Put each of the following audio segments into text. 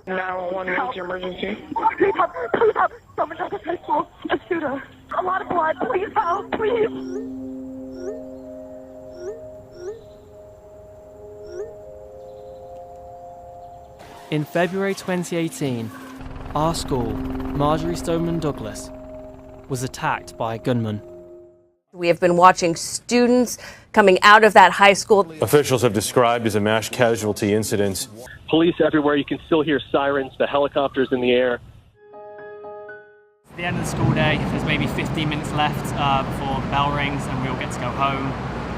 911, what's your emergency? Please help, please help. Someone at the high school, a shooter. A lot of blood, please help, please. In February 2018, our school, Marjory Stoneman Douglas, was attacked by a gunman. We have been watching students coming out of that high school. Officials have described as a mass casualty incident. Police everywhere. You can still hear sirens, the helicopters in the air. At the end of the school day, there's maybe 15 minutes left before the bell rings and we all get to go home.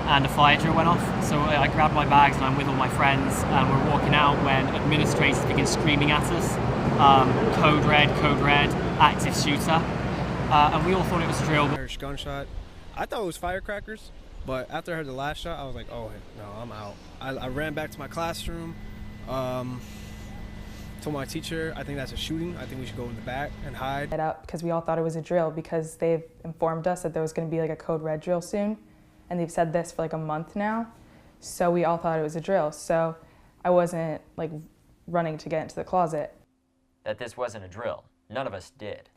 And a fire drill went off. So I grabbed my bags and I'm with all my friends and we're walking out when administrators begin screaming at us. Code red, active shooter. And we all thought it was a drill. Gunshot. I thought it was firecrackers, but after I heard the last shot, I was like, oh, no, I'm out. I ran back to my classroom, told my teacher, I think that's a shooting. I think we should go in the back and hide. Because we all thought it was a drill because they've informed us that there was going to be like a code red drill soon. And they've said this for like a month now. So we all thought it was a drill. So I wasn't like running to get into the closet. That this wasn't a drill. None of us did.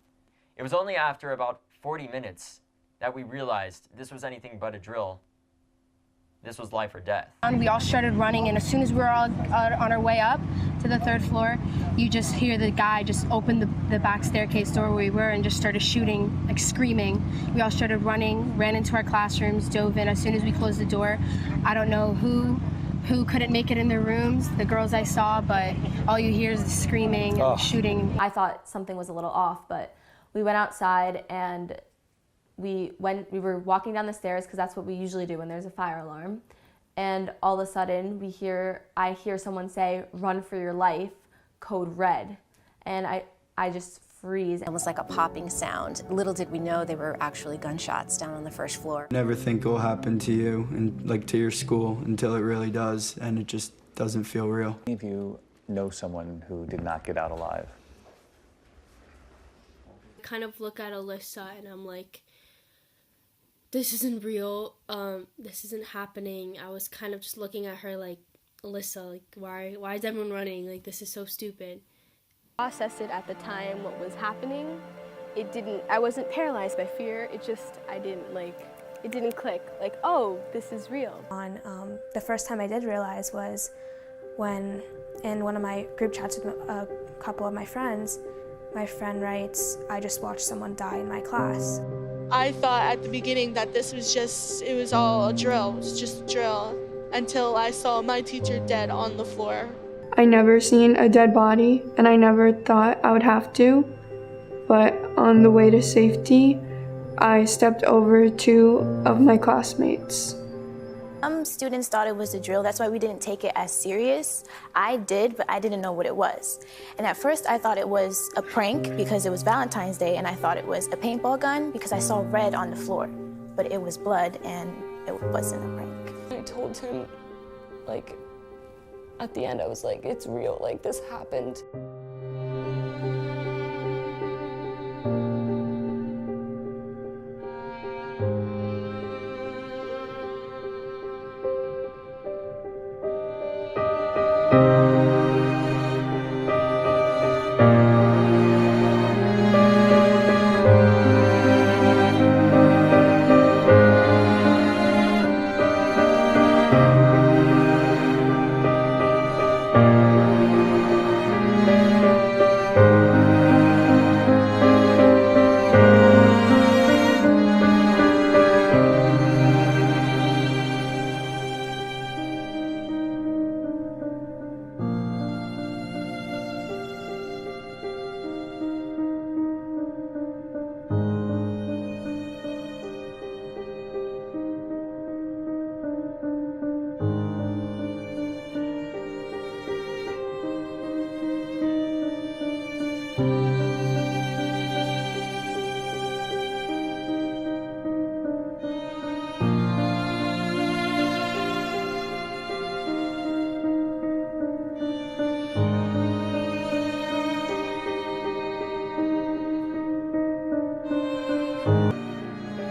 It was only after about 40 minutes that we realized this was anything but a drill. This was life or death. We all started running, and as soon as we were all on our way up to the third floor, you just hear the guy just open the back staircase door where we were and just started shooting, like screaming. We all started running, ran into our classrooms, dove in. As soon as we closed the door, I don't know who couldn't make it in their rooms, the girls I saw, but all you hear is the screaming and shooting. I thought something was a little off, but we went outside and we were walking down the stairs because that's what we usually do when there's a fire alarm. And all of a sudden I hear someone say, "Run for your life, code red." And I just freeze. It was like a popping sound. Little did we know they were actually gunshots down on the first floor. Never think it will happen to you and like to your school until it really does, and it just doesn't feel real. If you know someone who did not get out alive. I kind of look at Alyssa and I'm like, this isn't real, this isn't happening. I was kind of just looking at her like, Alyssa, like why is everyone running? Like, this is so stupid. Process it at the time what was happening. I wasn't paralyzed by fear, it didn't click, like, oh, this is real. The first time I did realize was when in one of my group chats with a couple of my friends, my friend writes, "I just watched someone die in my class." I thought at the beginning that it was all a drill, it was just a drill, until I saw my teacher dead on the floor. I never seen a dead body, and I never thought I would have to, but on the way to safety, I stepped over 2 of my classmates. Some students thought it was a drill, that's why we didn't take it as serious. I did, but I didn't know what it was. And at first I thought it was a prank because it was Valentine's Day, and I thought it was a paintball gun because I saw red on the floor. But it was blood and it wasn't a prank. I told him, like, at the end I was like, it's real, like this happened.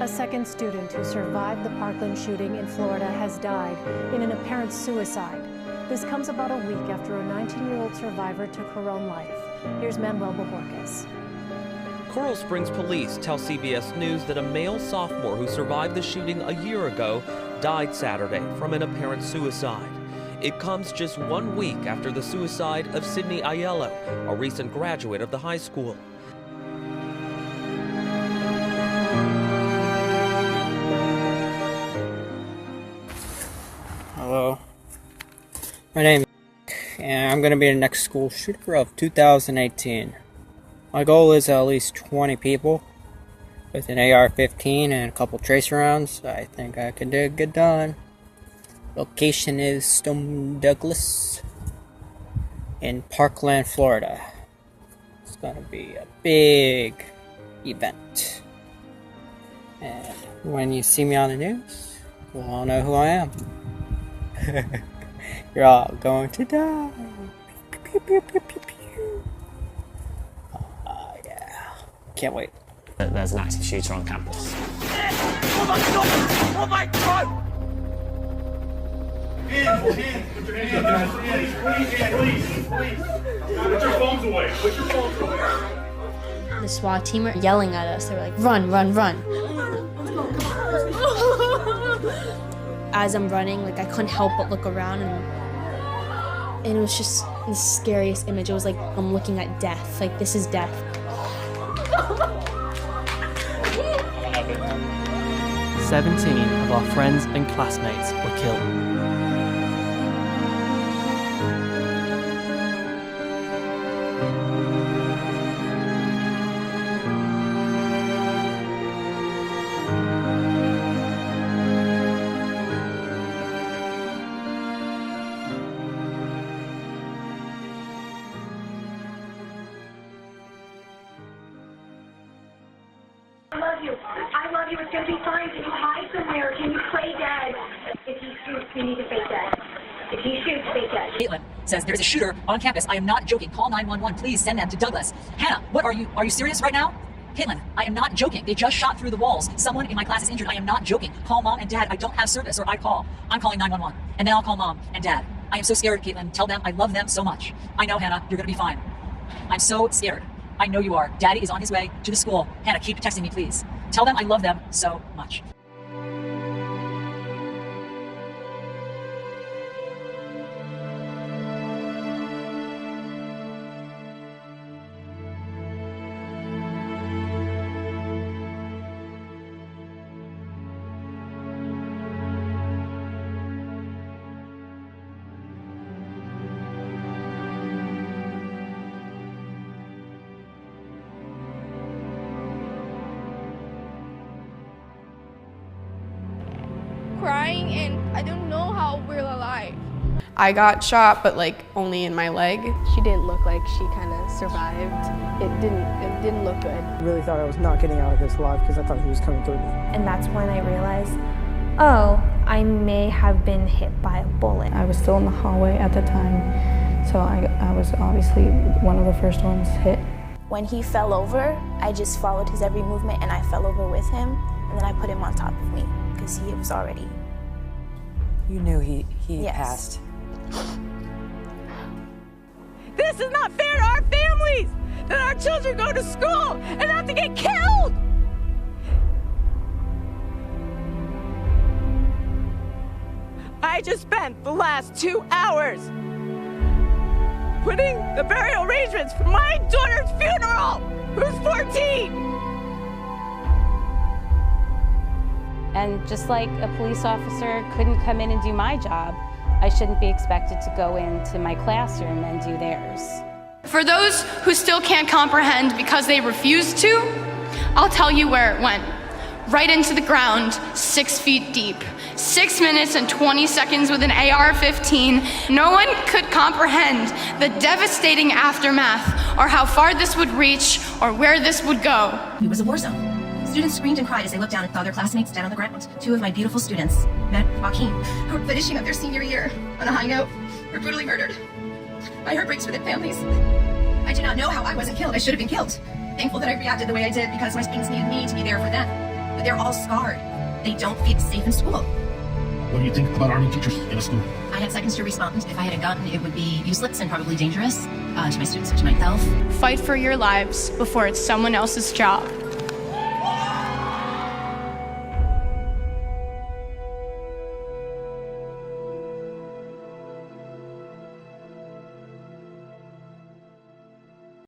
A second student who survived the Parkland shooting in Florida has died in an apparent suicide. This comes about a week after a 19-year-old survivor took her own life. Here's Manuel Bojorquez. Coral Springs police tell CBS News that a male sophomore who survived the shooting a year ago died Saturday from an apparent suicide. It comes just 1 week after the suicide of Sydney Aiello, a recent graduate of the high school. Hello. My name is and I'm going to be the next school shooter of 2018. My goal is at least 20 people with an AR-15 and a couple tracer rounds. I think I can get it done. Location is Stone Douglas in Parkland, Florida. It's going to be a big event. And when you see me on the news, you'll all know who I am. You're all going to die. Pew, pew, pew, pew, pew. Yeah. Can't wait. There's an active shooter on campus. Oh my God! Oh my God! Hands, put your hands up, please. Put your phones away. Put your phones away. The SWAT team were yelling at us. They were like, run, run, run. As I'm running, like I couldn't help but look around, and it was just the scariest image. It was like I'm looking at death. Like this is death. 17 of our friends and classmates were killed. I love you. It's going to be fine. Can you hide somewhere? Can you play dead? If he shoots, we need to fake dead. If he shoots, fake dead. Caitlin says there's a shooter on campus. I am not joking. Call 911. Please send them to Douglas. Hannah, what are you serious right now? Caitlin, I am not joking. They just shot through the walls. Someone in my class is injured. I am not joking. Call mom and dad. I don't have service, or I'm calling 911. And then I'll call mom and dad. I am so scared, Caitlin. Tell them I love them so much. I know, Hannah, you're going to be fine. I'm so scared. I know you are. Daddy is on his way to the school. Hannah, keep texting me, please. Tell them I love them so much. Crying, and I don't know how we're alive. I got shot, but like only in my leg. She didn't look like she kind of survived. It didn't look good. I really thought I was not getting out of this alive because I thought he was coming through me. And that's when I realized, oh, I may have been hit by a bullet. I was still in the hallway at the time, so I was obviously one of the first ones hit. When he fell over, I just followed his every movement and I fell over with him, and then I put him on top of me because he was already... You knew he Yes. passed. This is not fair to our families, that our children go to school and have to get killed. I just spent the last 2 hours putting the burial arrangements for my daughter's funeral, who's 14. And just like a police officer couldn't come in and do my job, I shouldn't be expected to go into my classroom and do theirs. For those who still can't comprehend because they refuse to, I'll tell you where it went. Right into the ground, 6 feet deep. 6 minutes and 20 seconds with an AR-15. No one could comprehend the devastating aftermath or how far this would reach or where this would go. It was a war zone. Students screamed and cried as they looked down and saw their classmates dead on the ground. 2 of my beautiful students, Matt and Joaquin, who were finishing up their senior year on a high note, were brutally murdered. My heart breaks for their families. I did not know how I wasn't killed. I should have been killed. Thankful that I reacted the way I did because my students needed me to be there for them. But they're all scarred. They don't feel safe in school. What do you think about arming teachers in a school? I had seconds to respond. If I had a gun, it would be useless and probably dangerous to my students and to myself. Fight for your lives before it's someone else's job.